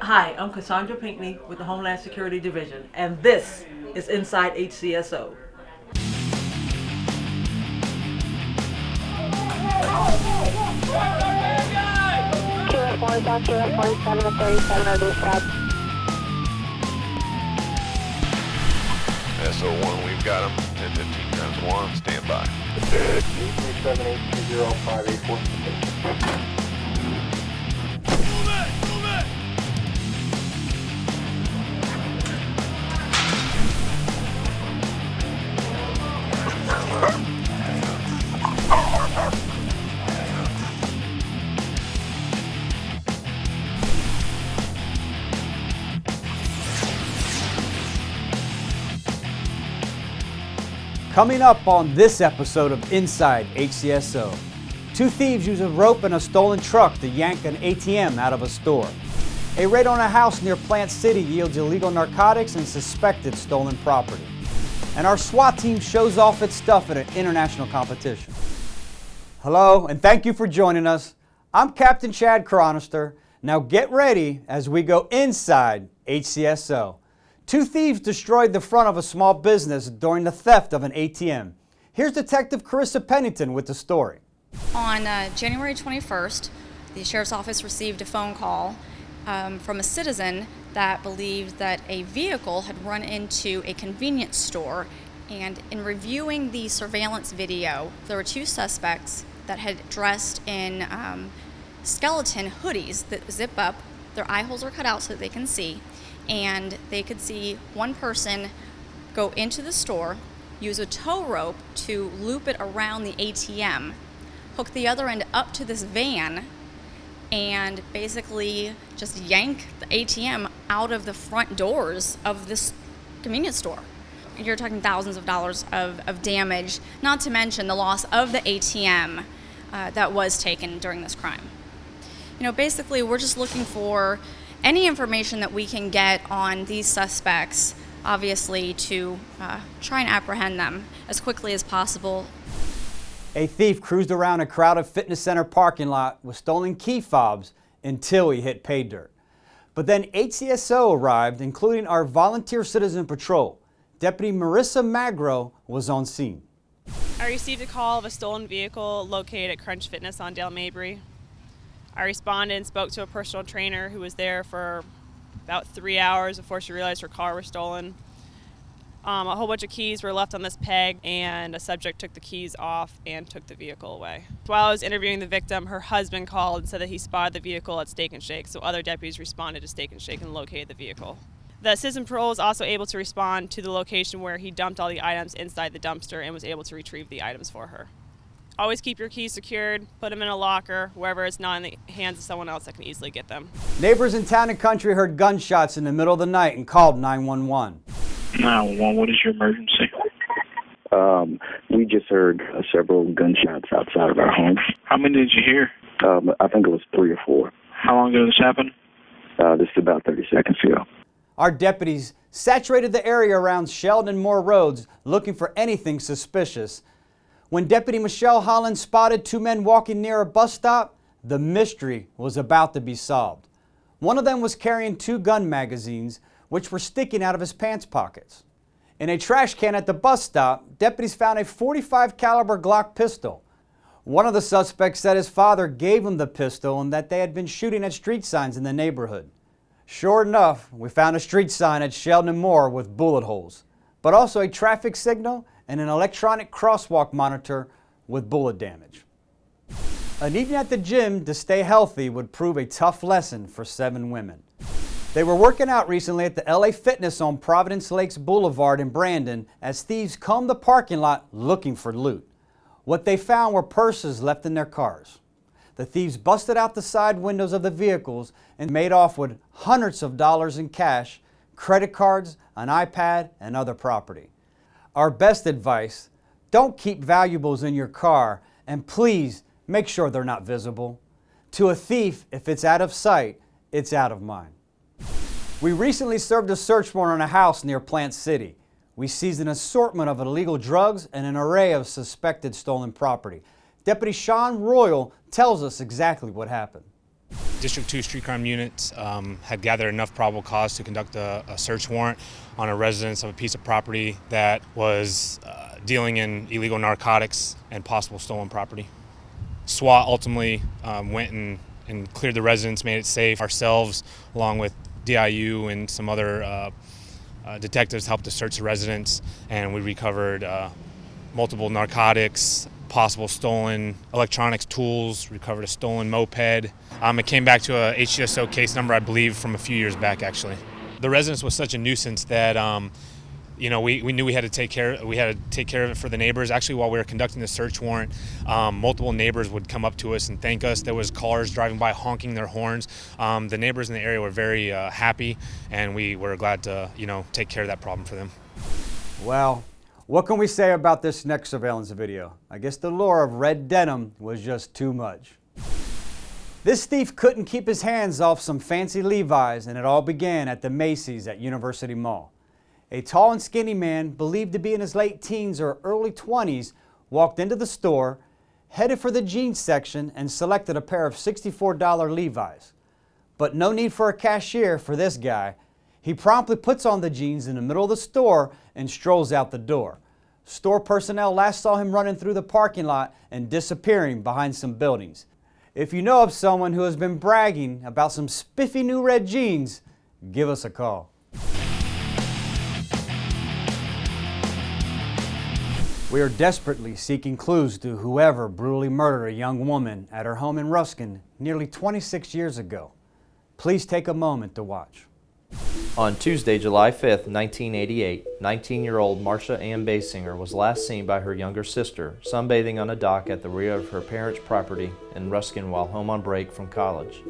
Hi, I'm Cassandra Pinckney with the Homeland Security Division, and this is Inside HCSO. QF4 South QF47 at 37 of this side. SO1, we've got them. 1015 times 1, stand by. 3782058. Coming up on this episode of Inside HCSO, two thieves use a rope and a stolen truck to yank an ATM out of a store. A raid on a house near Plant City yields illegal narcotics and suspected stolen property. And our SWAT team shows off its stuff at an international competition. Hello, and thank you for joining us. I'm Captain Chad Chronister. Now get ready as we go inside HCSO. Two thieves destroyed the front of a small business during the theft of an ATM. Here's Detective Carissa Pennington with the story. On January 21st, the Sheriff's Office received a phone call from a citizen that believed that a vehicle had run into a convenience store, and in reviewing the surveillance video, there were two suspects that had dressed in skeleton hoodies that zip up. Their eye holes are cut out so that they can see, and they could see one person go into the store, use a tow rope to loop it around the ATM, hook the other end up to this van, and basically just yank the ATM out of the front doors of this convenience store. You're talking thousands of dollars of damage, not to mention the loss of the ATM that was taken during this crime. You know, basically we're just looking for any information that we can get on these suspects, obviously, to try and apprehend them as quickly as possible. A thief cruised around a crowded fitness center parking lot with stolen key fobs until he hit pay dirt. But then HCSO arrived, including our volunteer citizen patrol. Deputy Marissa Magro was on scene. I received a call of a stolen vehicle located at Crunch Fitness on Dale Mabry. I responded and spoke to a personal trainer who was there for about 3 hours before she realized her car was stolen. A whole bunch of keys were left on this peg, and a subject took the keys off and took the vehicle away. While I was interviewing the victim, her husband called and said that he spotted the vehicle at Steak and Shake, so other deputies responded to Steak and Shake and located the vehicle. The citizen patrol was also able to respond to the location where he dumped all the items inside the dumpster and was able to retrieve the items for her. Always keep your keys secured, put them in a locker, wherever it's not in the hands of someone else that can easily get them. Neighbors in town and country heard gunshots in the middle of the night and called 911. 911, what is your emergency? We just heard several gunshots outside of our home. How many did you hear? I think it was 3 or 4. How long ago this happened? This is about 30 seconds ago. Our deputies saturated the area around Sheldon and Moore roads looking for anything suspicious. When Deputy Michelle Holland spotted two men walking near a bus stop, the mystery was about to be solved. One of them was carrying 2 gun magazines, which were sticking out of his pants pockets. In a trash can at the bus stop, deputies found a .45 caliber Glock pistol. One of the suspects said his father gave him the pistol and that they had been shooting at street signs in the neighborhood. Sure enough, we found a street sign at Sheldon and Moore with bullet holes, but also a traffic signal and an electronic crosswalk monitor with bullet damage. An evening at the gym to stay healthy would prove a tough lesson for 7 women. They were working out recently at the LA Fitness on Providence Lakes Boulevard in Brandon as thieves combed the parking lot looking for loot. What they found were purses left in their cars. The thieves busted out the side windows of the vehicles and made off with hundreds of dollars in cash, credit cards, an iPad, and other property. Our best advice, don't keep valuables in your car, and please make sure they're not visible. To a thief, if it's out of sight, it's out of mind. We recently served a search warrant on a house near Plant City. We seized an assortment of illegal drugs and an array of suspected stolen property. Deputy Sean Royal tells us exactly what happened. District 2 street crime units had gathered enough probable cause to conduct a search warrant on a residence of a piece of property that was dealing in illegal narcotics and possible stolen property. SWAT ultimately went and cleared the residence, made it safe. Ourselves, along with DIU and some other detectives, helped to search the residence, and we recovered multiple narcotics, possible stolen electronics tools, recovered a stolen moped. It came back to a HCSO case number, I believe, from a few years back, actually. The residence was such a nuisance that we knew we had to take care of it for the neighbors. Actually, while we were conducting the search warrant, multiple neighbors would come up to us and thank us. There was cars driving by honking their horns. The neighbors in the area were very happy, and we were glad to take care of that problem for them. Well, what can we say about this next surveillance video? I guess the lure of red denim was just too much. This thief couldn't keep his hands off some fancy Levi's, and it all began at the Macy's at University Mall. A tall and skinny man, believed to be in his late teens or early 20s, walked into the store, headed for the jeans section, and selected a pair of $64 Levi's. But no need for a cashier for this guy. He promptly puts on the jeans in the middle of the store and strolls out the door. Store personnel last saw him running through the parking lot and disappearing behind some buildings. If you know of someone who has been bragging about some spiffy new red jeans, give us a call. We are desperately seeking clues to whoever brutally murdered a young woman at her home in Ruskin nearly 26 years ago. Please take a moment to watch. On Tuesday, July 5th, 1988, 19-year-old Marcia Ann Basinger was last seen by her younger sister sunbathing on a dock at the rear of her parents' property in Ruskin while home on break from college.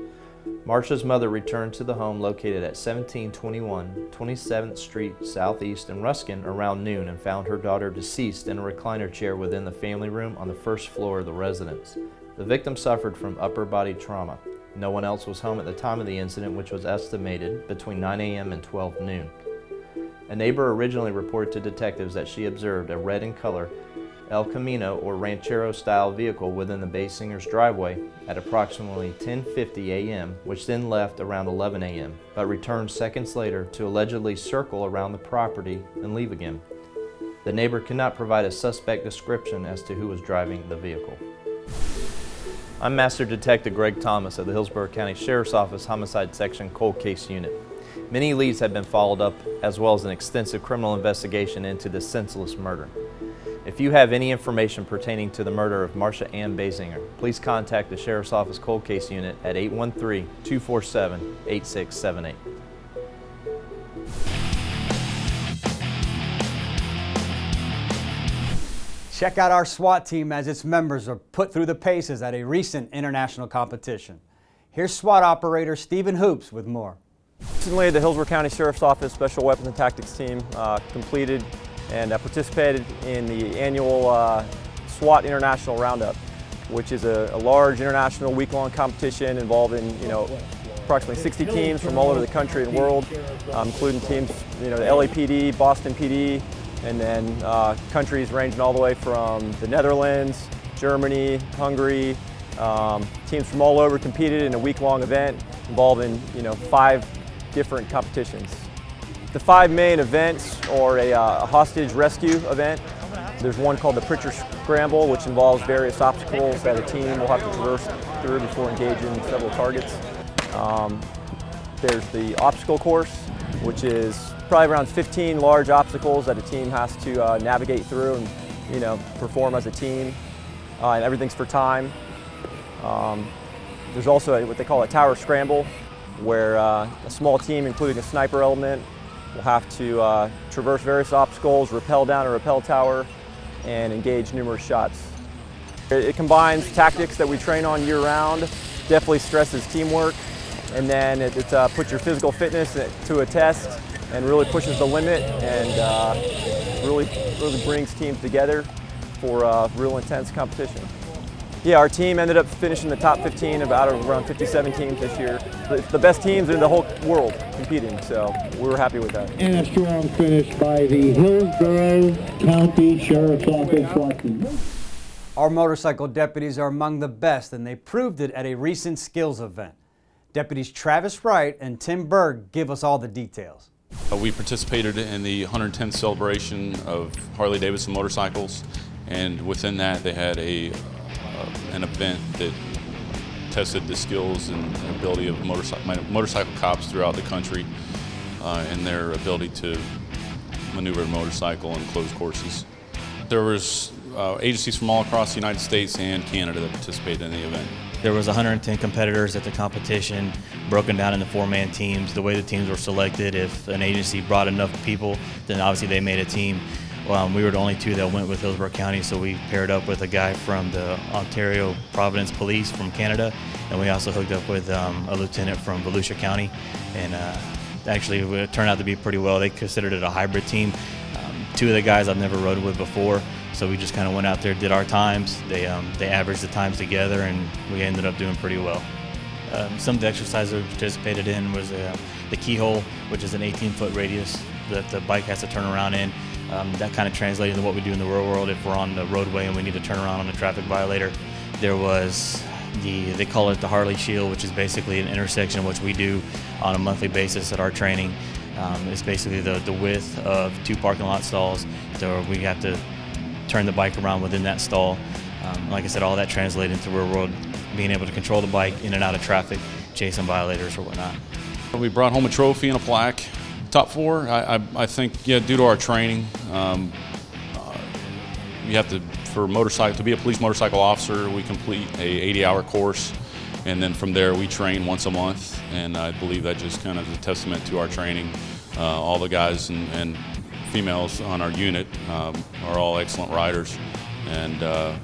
Marcia's mother returned to the home located at 1721 27th Street Southeast in Ruskin around noon and found her daughter deceased in a recliner chair within the family room on the first floor of the residence. The victim suffered from upper body trauma. No one else was home at the time of the incident, which was estimated between 9 a.m. and 12 noon. A neighbor originally reported to detectives that she observed a red in color El Camino or Ranchero-style vehicle within the Basinger's driveway at approximately 10:50 a.m., which then left around 11 a.m., but returned seconds later to allegedly circle around the property and leave again. The neighbor could not provide a suspect description as to who was driving the vehicle. I'm Master Detective Greg Thomas of the Hillsborough County Sheriff's Office Homicide Section Cold Case Unit. Many leads have been followed up, as well as an extensive criminal investigation into this senseless murder. If you have any information pertaining to the murder of Marcia Ann Basinger, please contact the Sheriff's Office Cold Case Unit at 813-247-8678. Check out our SWAT team as its members are put through the paces at a recent international competition. Here's SWAT operator Stephen Hoops with more. Recently, the Hillsborough County Sheriff's Office Special Weapons and Tactics team completed and participated in the annual SWAT International Roundup, which is a large international week-long competition involving approximately 60 teams from all over the country and world, including teams the LAPD, Boston PD, and then countries ranging all the way from the Netherlands, Germany, Hungary. Teams from all over competed in a week-long event involving 5 different competitions. The 5 main events are a hostage rescue event. There's one called the Pritchard Scramble, which involves various obstacles that a team will have to traverse through before engaging several targets. There's the obstacle course, which is probably around 15 large obstacles that a team has to navigate through and perform as a team, and everything's for time. There's also what they call a tower scramble, where a small team, including a sniper element, will have to traverse various obstacles, rappel down a rappel tower, and engage numerous shots. It combines tactics that we train on year-round, definitely stresses teamwork, and then it puts your physical fitness to a test and really pushes the limit and really brings teams together for a real intense competition. Yeah, our team ended up finishing the top 15 out of around 57 teams this year. The best teams in the whole world competing, so we were happy with that. And a strong finish by the Hillsborough County Sheriff's Office SWAT team. Our motorcycle deputies are among the best, and they proved it at a recent skills event. Deputies Travis Wright and Tim Berg give us all the details. We participated in the 110th celebration of Harley-Davidson motorcycles, and within that they had an event that tested the skills and ability of motorcycle cops throughout the country and their ability to maneuver a motorcycle in closed courses. There was agencies from all across the United States and Canada that participated in the event. There was 110 competitors at the competition, broken down into 4-man teams. The way the teams were selected, if an agency brought enough people, then obviously they made a team. We were the only 2 that went with Hillsborough County, so we paired up with a guy from the Ontario Providence Police from Canada, and we also hooked up with a lieutenant from Volusia County, and actually it turned out to be pretty well. They considered it a hybrid team. 2 of the guys I've never rode with before, so we just kind of went out there, did our times. They averaged the times together, and we ended up doing pretty well. Some of the exercises we participated in was the keyhole, which is an 18-foot radius that the bike has to turn around in. That kind of translated to what we do in the real world if we're on the roadway and we need to turn around on a traffic violator. There was they call it the Harley Shield, which is basically an intersection which we do on a monthly basis at our training. It's basically the width of 2 parking lot stalls, so we have to turn the bike around within that stall. Like I said, all that translated into real world, being able to control the bike in and out of traffic, chasing violators or whatnot. We brought home a trophy and a plaque. Top 4, I think, yeah, due to our training, you have to, to be a police motorcycle officer, we complete a 80-hour course, and then from there we train once a month, and I believe that just kind of is a testament to our training. All the guys and females on our unit are all excellent riders, and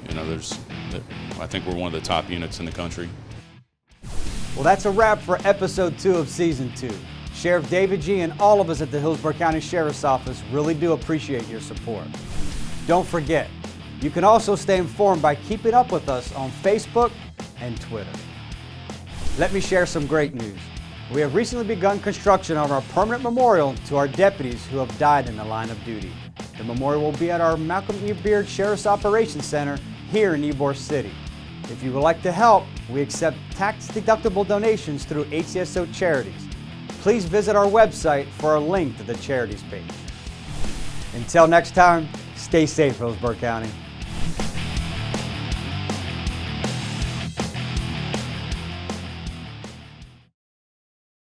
you know, I think we're one of the top units in the country. Well, that's a wrap for episode 2 of season 2. Sheriff David G. and all of us at the Hillsborough County Sheriff's Office really do appreciate your support. Don't forget, you can also stay informed by keeping up with us on Facebook and Twitter. Let me share some great news. We have recently begun construction on our permanent memorial to our deputies who have died in the line of duty. The memorial will be at our Malcolm E. Beard Sheriff's Operations Center here in Ybor City. If you would like to help, we accept tax-deductible donations through HCSO Charities. Please visit our website for a link to the charities page. Until next time, stay safe, Hillsborough County.